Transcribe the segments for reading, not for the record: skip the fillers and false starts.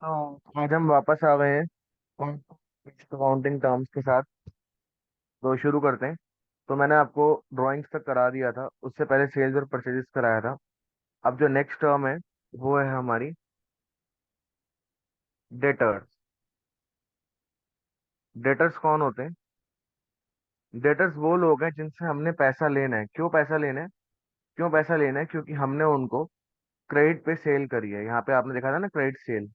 तो आज हम वापस आ गए हैं अकाउंटिंग टर्म्स के साथ। तो शुरू करते हैं। तो मैंने आपको ड्राइंग्स तक करा दिया था, उससे पहले सेल्स और परचेजेस कराया था। अब जो नेक्स्ट टर्म है वो है हमारी डेटर्स। डेटर्स कौन होते हैं? डेटर्स वो लोग हैं जिनसे हमने पैसा लेना है। क्यों पैसा लेना है? क्यों पैसा लेना है? क्योंकि हमने उनको क्रेडिट पे सेल करी है। यहाँ पे आपने देखा था ना, क्रेडिट सेल।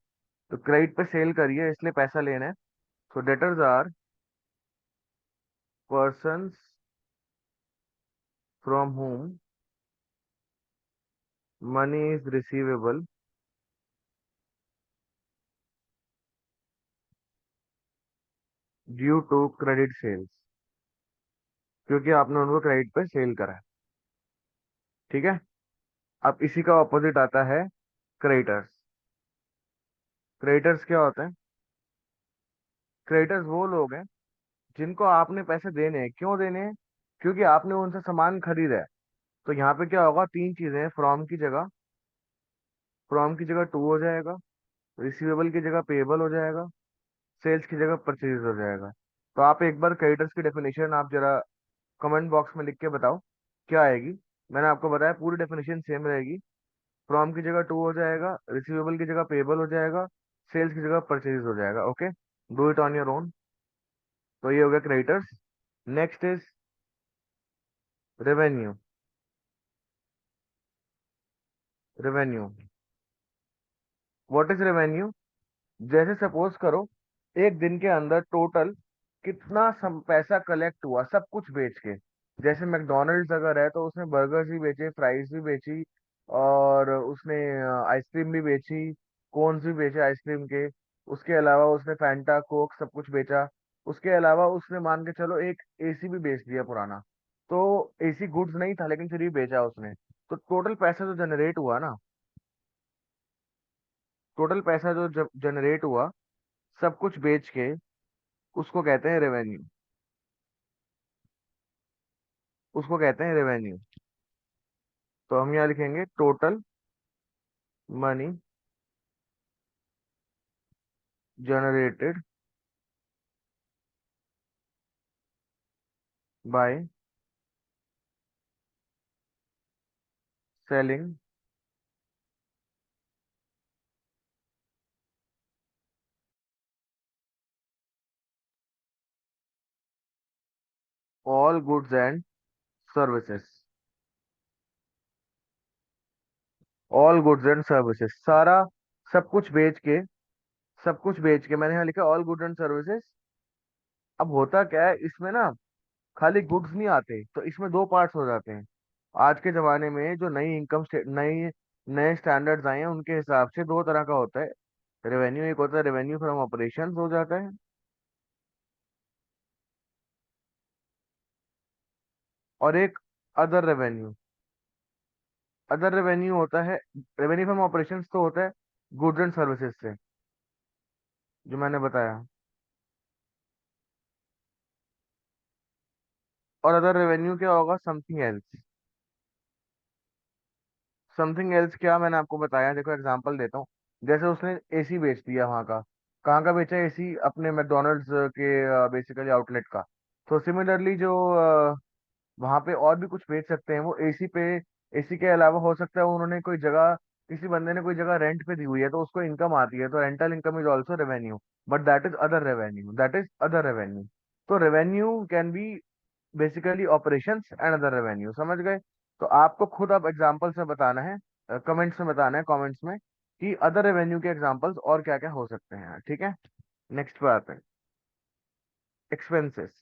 तो क्रेडिट पे सेल करी है, इसलिए पैसा लेना है। So debtors are persons from whom money is receivable due to credit sales. क्योंकि आपने उनको क्रेडिट पे सेल करा है। ठीक है। अब इसी का ऑपोजिट आता है क्रेडिटर्स। क्रेडिटर्स क्या होते हैं? क्रेडिटर्स वो लोग हैं जिनको आपने पैसे देने हैं। क्यों देने हैं? क्योंकि आपने उनसे सामान खरीदा है। तो यहाँ पे क्या होगा? तीन चीजें हैं। फ्रॉम की जगह टू हो जाएगा, रिसीवेबल की जगह पेएबल हो जाएगा, सेल्स की जगह परचेज हो जाएगा। तो आप एक बार क्रेडिटर्स की डेफिनेशन आप जरा कमेंट बॉक्स में लिख के बताओ क्या आएगी। मैंने आपको बताया पूरी डेफिनेशन सेम रहेगी। फ्रॉम की जगह टू हो जाएगा, रिसीवेबल की जगह पेबल हो जाएगा, सेल्स की जगह परचेज हो जाएगा। Okay, do it on your own. तो ये हो गया creditors. Next is revenue. Revenue, what is revenue? जैसे सपोज करो, एक दिन के अंदर टोटल कितना पैसा कलेक्ट हुआ सब कुछ बेच के। जैसे मैकडोनल्ड्स अगर है तो उसने बर्गर्स भी बेचे, फ्राइज भी बेची, और उसने आइसक्रीम भी बेची, कोन्स भी बेचे आइसक्रीम के। उसके अलावा उसने फैंटा कोक सब कुछ बेचा। उसके अलावा उसने मान के चलो एक एसी भी बेच दिया पुराना। तो एसी गुड्स नहीं था लेकिन फिर भी बेचा उसने। तो टोटल पैसा जो जनरेट हुआ ना, टोटल पैसा जो जनरेट हुआ सब कुछ बेच के, उसको कहते हैं रेवेन्यू। उसको कहते हैं रेवेन्यू। तो हम यहाँ लिखेंगे total money generated by selling all goods and services. All goods and services, सारा सब कुछ बेच के, सब कुछ बेच के मैंने यहाँ लिखा ऑल गुड्स एंड सर्विसेज। अब होता क्या है इसमें ना, खाली गुड्स नहीं आते, तो इसमें दो पार्ट्स हो जाते हैं। आज के जमाने में जो नई नई नए स्टैंडर्ड्स आए हैं उनके हिसाब से दो तरह का होता है रेवेन्यू। एक होता है रेवेन्यू फ्रॉम ऑपरेशंस हो जाता है, और एक अदर रेवेन्यू। अदर रेवेन्यू होता है, रेवेन्यू फ्रॉम ऑपरेशंस तो होता है गुड्स एंड सर्विसेज से, जो मैंने बताया। और अदर रेवेन्यू क्या होगा? Something else. समथिंग एल्स क्या, मैंने आपको बताया। देखो एग्जांपल देता हूँ। जैसे उसने एसी बेच दिया वहाँ का। कहाँ का बेचा? एसी अपने मैकडोनल्ड्स के बेसिकली आउटलेट का। तो सिमिलरली जो वहां पे और भी कुछ बेच सकते हैं वो एसी पे। एसी के अलावा हो सकता है उन्होंने कोई जगह, किसी बंदे ने कोई जगह रेंट पे दी हुई है तो उसको इनकम आती है, तो rental income is also revenue. But that is other revenue, that is other revenue. तो revenue can be basically operations and other revenue, समझ गए? तो आपको खुद अब एग्जांपल्स में बताना है, कमेंट्स में बताना है, कमेंट्स में, कि अदर रेवेन्यू के एग्जांपल्स और क्या क्या हो सकते हैं। ठीक है, नेक्स्ट पे आते हैं। एक्सपेंसेस।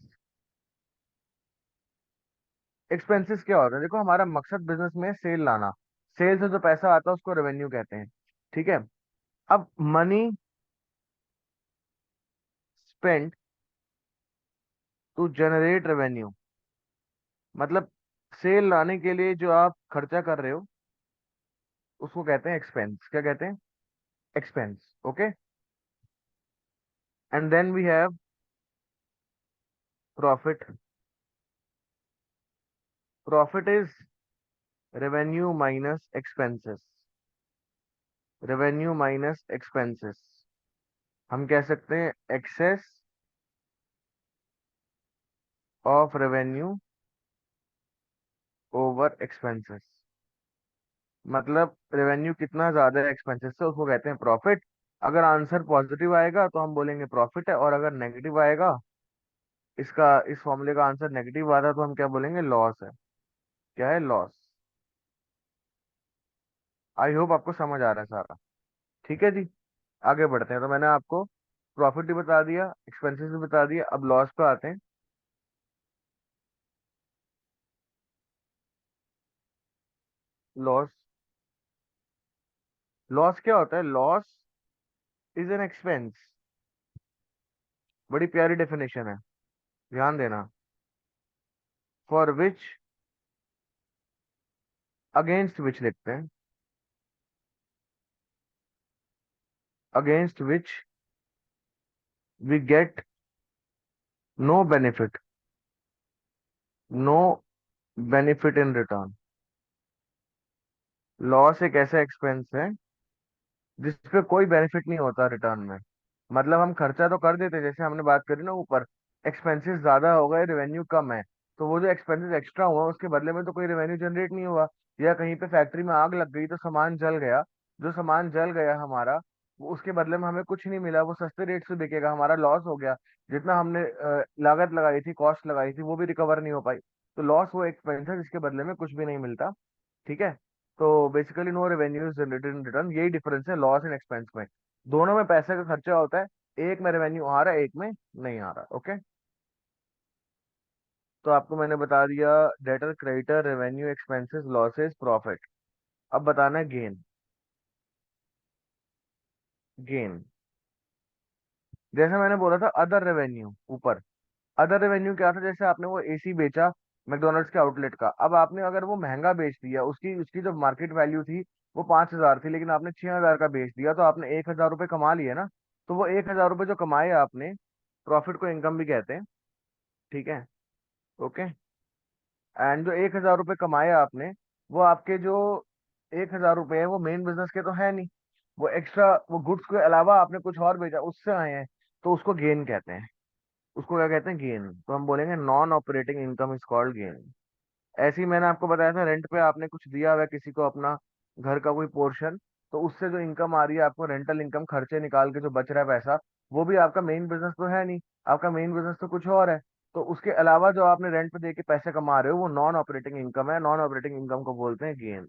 एक्सपेंसेस क्या होता है? देखो हमारा मकसद बिजनेस में सेल लाना। सेल से जो पैसा आता है उसको रेवेन्यू कहते हैं। ठीक है। अब money spend to generate revenue, मतलब सेल लाने के लिए जो आप खर्चा कर रहे हो उसको कहते हैं एक्सपेंस। क्या कहते हैं? Expense. Okay. And then we have profit. Profit is revenue minus expenses. Revenue minus expenses. हम कह सकते हैं excess of revenue over expenses. मतलब रेवेन्यू कितना ज्यादा है एक्सपेंसेस से, उसको कहते हैं प्रॉफिट। अगर आंसर पॉजिटिव आएगा तो हम बोलेंगे प्रॉफिट है, और अगर नेगेटिव आएगा, इसका इस फॉर्मूले का आंसर नेगेटिव आता है, तो हम क्या बोलेंगे, लॉस है। क्या है, लॉस। आई होप आपको समझ आ रहा है सारा। ठीक है जी, आगे बढ़ते हैं। तो मैंने आपको प्रॉफिट भी बता दिया, एक्सपेंसेस भी बता दिया, अब लॉस पे आते हैं। लॉस। लॉस क्या होता है? Loss is an expense. बड़ी प्यारी डेफिनेशन है, ध्यान देना। फॉर विच, अगेंस्ट विच लिखते हैं, against which we get no benefit, no benefit in return. Loss एक ऐसा एक्सपेंस है जिसपे कोई बेनिफिट नहीं होता रिटर्न में। मतलब हम खर्चा तो कर देते, जैसे हमने बात करी ना ऊपर, एक्सपेंसेस ज्यादा हो गए, रेवेन्यू कम है, तो वो जो एक्सपेंसेस एक्स्ट्रा हुआ उसके बदले में तो कोई रेवेन्यू जनरेट नहीं हुआ। या कहीं पे फैक्ट्री में आग लग गई तो सामान जल गया, जो सामान जल गया हमारा, वो उसके बदले में हमें कुछ नहीं मिला, वो सस्ते रेट से बिकेगा, हमारा लॉस हो गया। जितना हमने लागत लगाई थी, कॉस्ट लगाई थी, वो भी रिकवर नहीं हो पाई। तो लॉस वो एक्सपेंस है जिसके बदले में कुछ भी नहीं मिलता। ठीक है। तो basically no revenue is generated in return, यही डिफरेंस है लॉस एंड एक्सपेंस में। दोनों में पैसे का खर्चा होता है, एक में रेवेन्यू आ रहा है, एक में नहीं आ रहा। ओके। तो आपको मैंने बता दिया debtor, creditor, revenue, expenses, losses, profit. अब बताना है गेन। गेन, जैसे मैंने बोला था अदर रेवेन्यू ऊपर। अदर रेवेन्यू क्या था? जैसे आपने वो एसी बेचा मैकडोनल्ड्स के आउटलेट का, अब आपने अगर वो महंगा बेच दिया, उसकी उसकी जो मार्केट वैल्यू थी वो 5,000 थी, लेकिन आपने 6,000 का बेच दिया, तो आपने 1,000 रुपये कमा लिए ना। तो वो 1,000 रुपये जो कमाए आपने, प्रॉफिट को इनकम भी कहते हैं। ठीक है। ओके। एंड जो 1,000 रुपये कमाए आपने, वो आपके जो 1,000 रुपये है वो मेन बिजनेस के तो है नहीं, वो एक्स्ट्रा, वो गुड्स के अलावा आपने कुछ और बेचा, उससे आए हैं, तो उसको गेन कहते हैं। उसको क्या कहते हैं? गेन। तो हम बोलेंगे non operating income is called gain. ऐसे ही मैंने आपको बताया था, रेंट पे आपने कुछ दिया हुआ है किसी को अपना घर का कोई पोर्शन, तो उससे जो इनकम आ रही है आपको, रेंटल इनकम, खर्चे निकाल के जो बच रहा है पैसा, वो भी आपका मेन बिजनेस तो है नहीं, आपका मेन बिजनेस तो कुछ और है। तो उसके अलावा जो आपने रेंट पे दे के पैसे कमा रहे हो, वो नॉन ऑपरेटिंग इनकम है। नॉन ऑपरेटिंग इनकम को बोलते हैं गेन।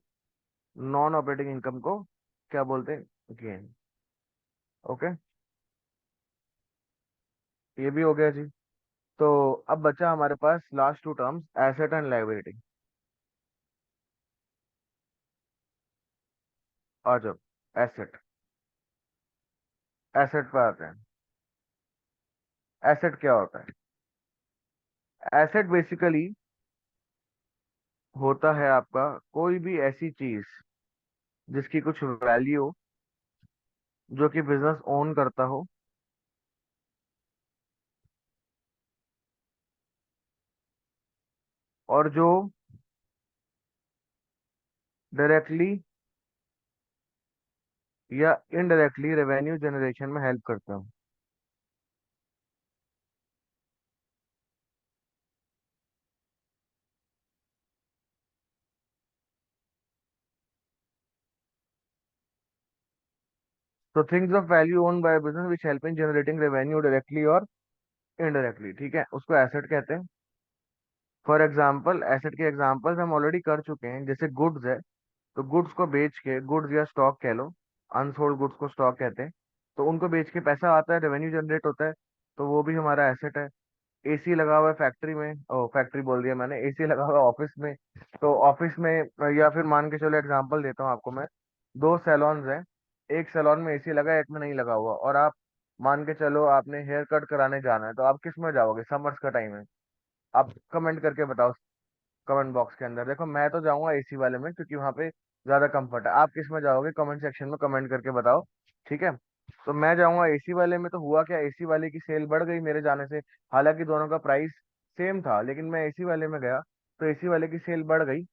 नॉन ऑपरेटिंग इनकम को क्या बोलते हैं? गेन। ओके। ये भी हो गया जी। तो अब बचा हमारे पास last two terms, asset and liability. आ जाओ। एसेट। एसेट पे आते हैं। एसेट क्या होता है? एसेट बेसिकली होता है आपका कोई भी ऐसी चीज जिसकी कुछ वैल्यू हो, जो कि बिजनेस ओन करता हो, और जो डायरेक्टली या इनडायरेक्टली रेवेन्यू जनरेशन में हेल्प करता हो। तो things of value own by business which help in generating revenue directly और इनडायरेक्टली। ठीक है, उसको एसेट कहते हैं। फॉर एग्जाम्पल, एसेट के एग्जाम्पल्स हम ऑलरेडी कर चुके हैं, जैसे गुड्स है, तो गुड्स को बेच के, गुड्स या स्टॉक कह लो, अनसोल्ड गुड्स को स्टॉक कहते हैं, तो उनको बेच के पैसा आता है, रेवेन्यू जनरेट होता है, तो वो भी हमारा एसेट है। एसी लगा हुआ है फैक्ट्री में, ओ फैक्ट्री बोल दिया मैंने, एसी लगा हुआ है ऑफिस में, तो ऑफिस में, या फिर मान के चलो, एग्जांपल देता हूँ आपको मैं, दो सैलॉन्स हैं, एक सैलॉन में एसी लगा है, एक में नहीं लगा हुआ, और आप मान के चलो आपने हेयर कट कराने जाना है, तो आप किस में जाओगे? समर्स का टाइम है, आप कमेंट करके बताओ, कमेंट बॉक्स के अंदर। देखो मैं तो जाऊंगा एसी वाले में, क्योंकि वहां पे ज्यादा कंफर्ट है। आप किस में जाओगे? कमेंट सेक्शन में कमेंट करके बताओ। ठीक है। तो मैं जाऊंगा एसी वाले में। तो हुआ क्या, एसी वाले की सेल बढ़ गई मेरे जाने से, हालांकि दोनों का प्राइस सेम था, लेकिन मैं एसी वाले में गया तो एसी वाले की सेल बढ़ गई।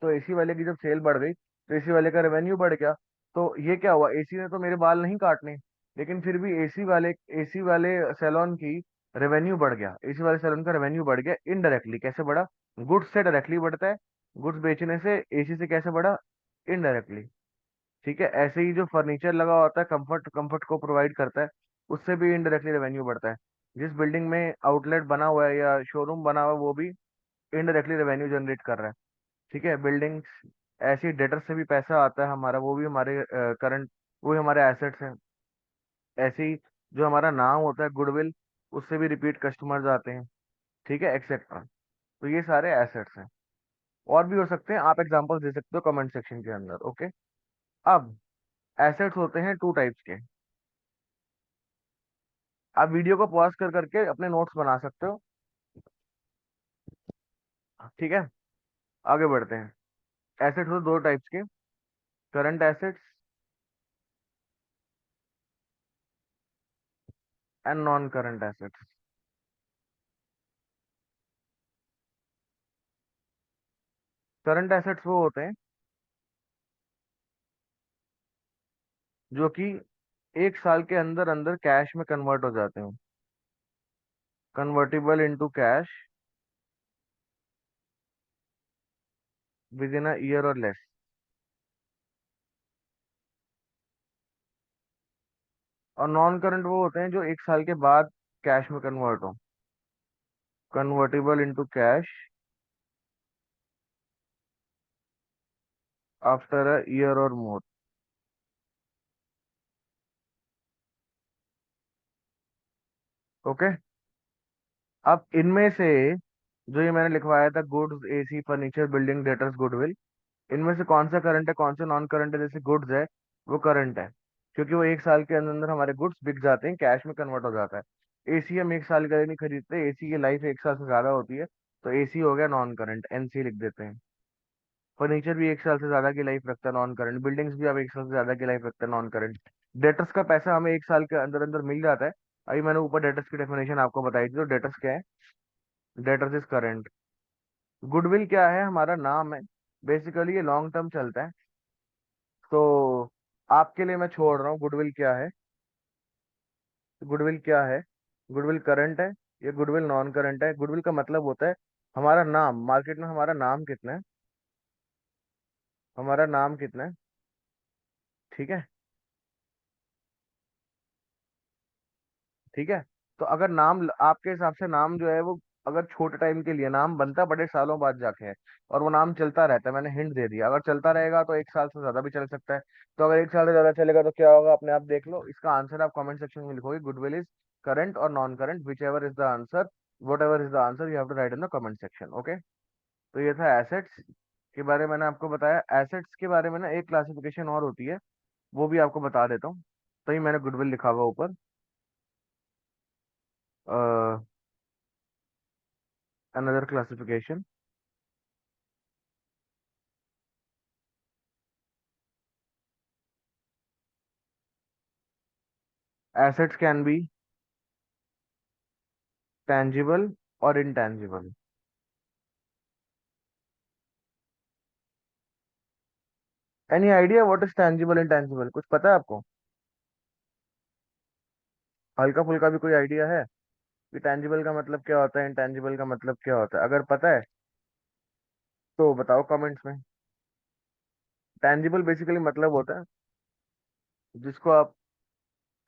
तो एसी वाले की जब सेल बढ़ गई तो एसी वाले का रेवेन्यू बढ़ गया। तो ये क्या हुआ, एसी ने तो मेरे बाल नहीं काटने, लेकिन फिर भी एसी वाले सैलून की रेवेन्यू बढ़ गया, एसी वाले सैलून का रेवेन्यू बढ़ गया इनडायरेक्टली। कैसे बढ़ा? गुड्स से डायरेक्टली बढ़ता है, गुड्स बेचने से। एसी से कैसे बढ़ा? इनडायरेक्टली। ठीक है, ऐसे ही जो फर्नीचर लगा होता है, कंफर्ट कंफर्ट को प्रोवाइड करता है, उससे भी इनडायरेक्टली रेवेन्यू बढ़ता है। जिस बिल्डिंग में आउटलेट बना हुआ है या शोरूम बना हुआ है, वो भी इनडायरेक्टली रेवेन्यू जनरेट कर रहा है। ठीक है, बिल्डिंग्स, ऐसी डेटर से भी पैसा आता है हमारा, वो भी हमारे करंट, वो भी हमारे एसेट्स हैं। ऐसे ही जो हमारा नाम होता है गुडविल, उससे भी रिपीट कस्टमर्स आते हैं। ठीक है, एक्सेट्रा। तो ये सारे एसेट्स हैं। और भी हो सकते हैं, आप एग्जांपल्स दे सकते हो कमेंट सेक्शन के अंदर। ओके। अब एसेट्स होते हैं टू टाइप्स के। आप वीडियो को पॉज कर करके अपने नोट्स बना सकते हो। ठीक है, आगे बढ़ते हैं। एसेट्स होते दो टाइप्स के, current assets and non current assets. Current assets वो होते हैं जो कि एक साल के अंदर अंदर कैश में कन्वर्ट हो जाते हैं, convertible into cash with in a year और लेस। और नॉन करंट वो होते हैं जो एक साल के बाद कैश में कन्वर्ट हो, convertible into cash after a year और मोर। ओके। अब इनमें से जो ये मैंने लिखवाया था, goods, AC, furniture, building, debtors, goodwill, इनमें से कौन सा करंट है, कौन सा नॉन करंट है? जैसे गुड्स है, वो करंट है, क्योंकि वो एक साल के अंदर अंदर हमारे गुड्स बिक जाते हैं, कैश में कन्वर्ट हो जाता है। एसी हम एक साल के लिए नहीं खरीदते, एसी की लाइफ एक साल से ज्यादा होती है, तो एसी हो गया नॉन करंट, एनसी लिख देते हैं। फर्नीचर भी एक साल से ज्यादा की लाइफ रखता है, नॉन करंट। बिल्डिंग्स भी अब एक साल से ज्यादा की लाइफ रखता है, नॉन करंट। डेटर्स का पैसा हमें एक साल के अंदर अंदर मिल जाता है। अभी मैंने ऊपर डेटर्स की डेफिनेशन आपको बताई थी, तो डेटर्स क्या है? Debtors is current. गुडविल क्या है? हमारा नाम है, बेसिकली ये लॉन्ग टर्म चलता है। तो आपके लिए मैं छोड़ रहा हूँ गुडविल क्या है। गुडविल क्या है? गुडविल करंट है, ये गुडविल नॉन करंट है। गुडविल का मतलब होता है हमारा नाम, मार्केट में हमारा नाम कितना है, हमारा नाम कितना है। ठीक है। ठीक है। तो अगर नाम, आपके हिसाब से नाम जो है वो, अगर छोटे टाइम के लिए नाम बनता है, बड़े सालों बाद जाके है, और वो नाम चलता रहता है, मैंने हिंट दे दिया, अगर चलता रहेगा तो एक साल से ज्यादा भी चल सकता है। तो अगर एक साल से ज्यादा चलेगा तो क्या होगा, अपने आप देख लो। इसका आंसर आप कमेंट सेक्शन में लिखोगे, गुडविल इज करंट और non current, whichever is the answer, whatever is the answer, you have to write in the comment section. Okay. तो ये था एसेट्स के बारे में, मैंने आपको बताया। एसेट्स के बारे में ना एक क्लासिफिकेशन और होती है, वो भी आपको बता देता हूँ। तो ही मैंने गुडविल लिखा हुआ ऊपर, another classification. Assets can be tangible or intangible. Any idea what is tangible and tangible? कुछ पता है आपको? हल्का फुल्का भी कोई आइडिया है कि tangible का मतलब क्या होता है, intangible का मतलब क्या होता है? अगर पता है तो बताओ कमेंट्स में। tangible बेसिकली मतलब होता है जिसको आप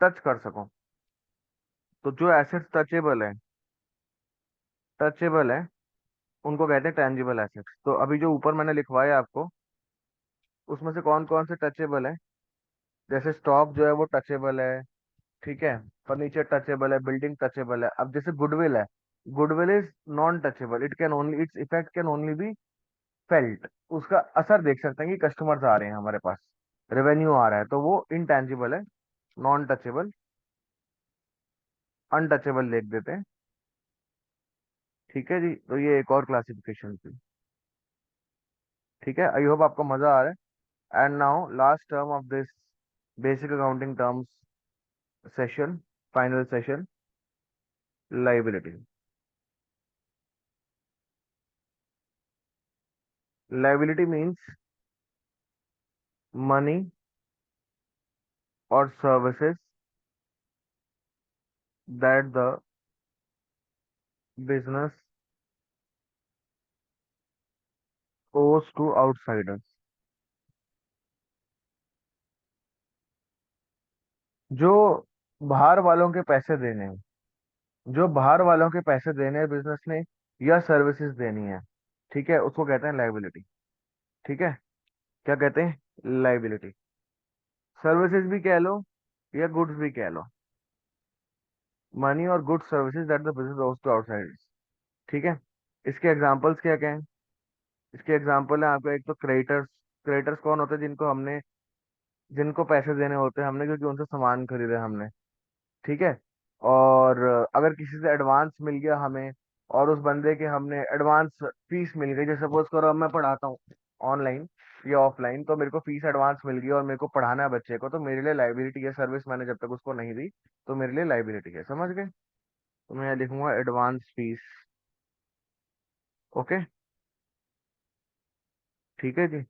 टच कर सको। तो जो एसेट्स टचेबल है उनको कहते हैं tangible एसेट्स। तो अभी जो ऊपर मैंने लिखवाया आपको, उसमें से कौन कौन से टचेबल है? जैसे स्टॉक जो है वो टचेबल है। ठीक है, फर्नीचर टचेबल है, बिल्डिंग टचेबल है। अब जैसे गुडविल है, goodwill is non touchable, it can only, its effect can only be felt. उसका असर देख सकते हैं कि कस्टमर्स आ रहे हैं हमारे पास, रेवेन्यू आ रहा है, तो वो इनटेंजिबल है, नॉन टचेबल, अनटचेबल लिख देते हैं। ठीक है जी, तो ये एक और क्लासिफिकेशन थी। ठीक है, आई होप आपको मजा आ रहा है। And now last term of this basic accounting terms session, final session, liability. Liability means money और सर्विसेज दैट द बिजनेस ओस टू आउटसाइडर्स। जो बाहर वालों के पैसे देने हैं, जो बाहर वालों के पैसे देने हैं बिजनेस ने, या सर्विसेज देनी है, ठीक है, उसको कहते हैं लाइबिलिटी। ठीक है, क्या कहते हैं, लाइबिलिटी। सर्विसेज भी कह लो या गुड्स भी कह लो, मनी और goods services that the business owes to outsiders. ठीक है, इसके एग्जांपल्स क्या क्या हैं? इसके एग्जांपल है आपको, एक तो क्रेडिटर्स। क्रेडिटर्स कौन होते हैं? जिनको पैसे देने होते हैं हमने, क्योंकि उनसे सामान खरीदे हमने। ठीक है, और अगर किसी से एडवांस मिल गया हमें, और उस बंदे के हमने एडवांस फीस मिल गई, जैसे सपोज करो अब मैं पढ़ाता हूँ ऑनलाइन या ऑफलाइन, तो मेरे को फीस एडवांस मिल गई और मेरे को पढ़ाना है बच्चे को, तो मेरे लिए लाइबिलिटी है। सर्विस मैंने जब तक उसको नहीं दी, तो मेरे लिए लाइबिलिटी है। समझ गए? तो मैं यहाँ लिखूंगा एडवांस फीस। ओके, ठीक है जी।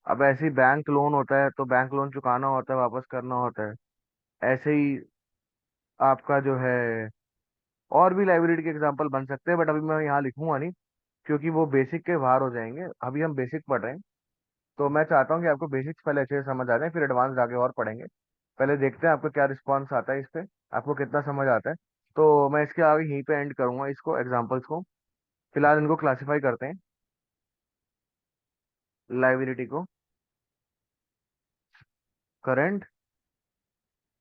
अब ऐसे ही बैंक लोन होता है, तो बैंक लोन चुकाना होता है, वापस करना होता है। ऐसे ही आपका जो है, और भी लाइबिलिटी के एग्जांपल बन सकते हैं, बट अभी मैं यहाँ लिखूंगा नहीं, क्योंकि वो बेसिक के बाहर हो जाएंगे। अभी हम बेसिक पढ़ रहे हैं, तो मैं चाहता हूँ कि आपको बेसिक्स पहले अच्छे से समझ आ जाए, फिर एडवांस आगे और पढ़ेंगे। पहले देखते हैं आपको क्या रिस्पॉन्स आता है इस पे, आपको कितना समझ आता है। तो मैं इसके आगे यहीं पे एंड करूंगा इसको, एग्जाम्पल्स को। फिलहाल इनको क्लासिफाई करते हैं, लाइबिलिटी को, करंट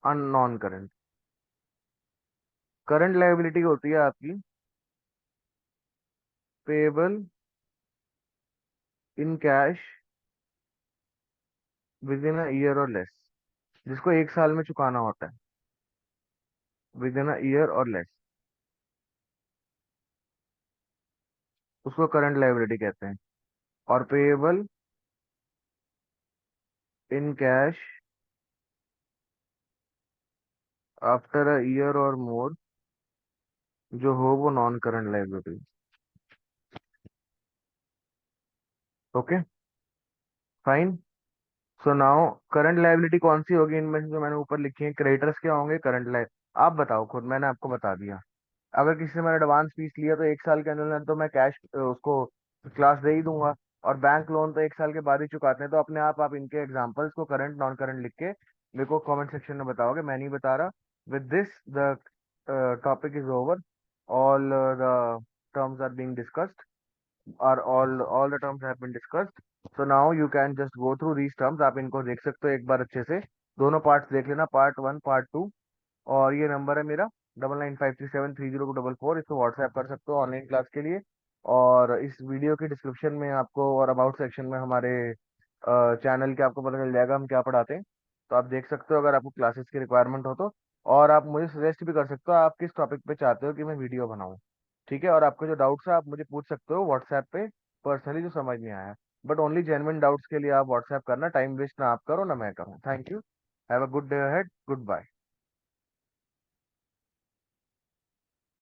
और नॉन करंट। करंट लाइबिलिटी होती है आपकी payable in cash with in a year और लेस, जिसको एक साल में चुकाना होता है, विद इन अ ईयर और लेस, उसको करंट लाइबिलिटी कहते हैं। और payable in cash after a year और मोर, जो हो वो non current liability. Okay, fine. So now current liability कौन सी होगी इनमें से जो मैंने ऊपर लिखी है? क्रेडिटर्स क्या होंगे, करंट लाइब। आप बताओ खुद, मैंने आपको बता दिया। अगर किसी से मैंने एडवांस फीस लिया तो एक साल के अंदर अंदर तो मैं कैश उसको क्लास दे ही दूंगा। और बैंक लोन तो एक साल के बाद ही चुकाते हैं। तो अपने आप इनके एग्जांपल्स को करंट नॉन करंट लिख के मेरे को कमेंट सेक्शन में बताओगे, मैं नहीं बता रहा। With this the topic is over, all the terms are being discussed, are all the terms have been discussed. So now you can just go through these terms, आप इनको देख सकते हो एक बार अच्छे से। दोनों पार्ट्स देख लेना, पार्ट वन पार्ट टू। और ये नंबर है मेरा 9953730244, इसको व्हाट्सएप कर सकते हो ऑनलाइन क्लास के लिए। और इस वीडियो के डिस्क्रिप्शन में आपको और अबाउट सेक्शन में हमारे चैनल के आपको पता चल जाएगा हम क्या पढ़ाते हैं। तो आप देख सकते हो अगर आपको क्लासेस की रिक्वायरमेंट हो तो। और आप मुझे सजेस्ट भी कर सकते हो आप किस टॉपिक पे चाहते हो कि मैं वीडियो बनाऊं। ठीक है, और आपको जो डाउट्स है आप मुझे पूछ सकते हो व्हाट्सएप पे पर्सनली, जो समझ नहीं आया। बट ओनली जेन्युइन डाउट्स के लिए आप व्हाट्सएप करना, टाइम वेस्ट ना आप करो ना मैं करूँ। Thank you, have a good day ahead, good bye.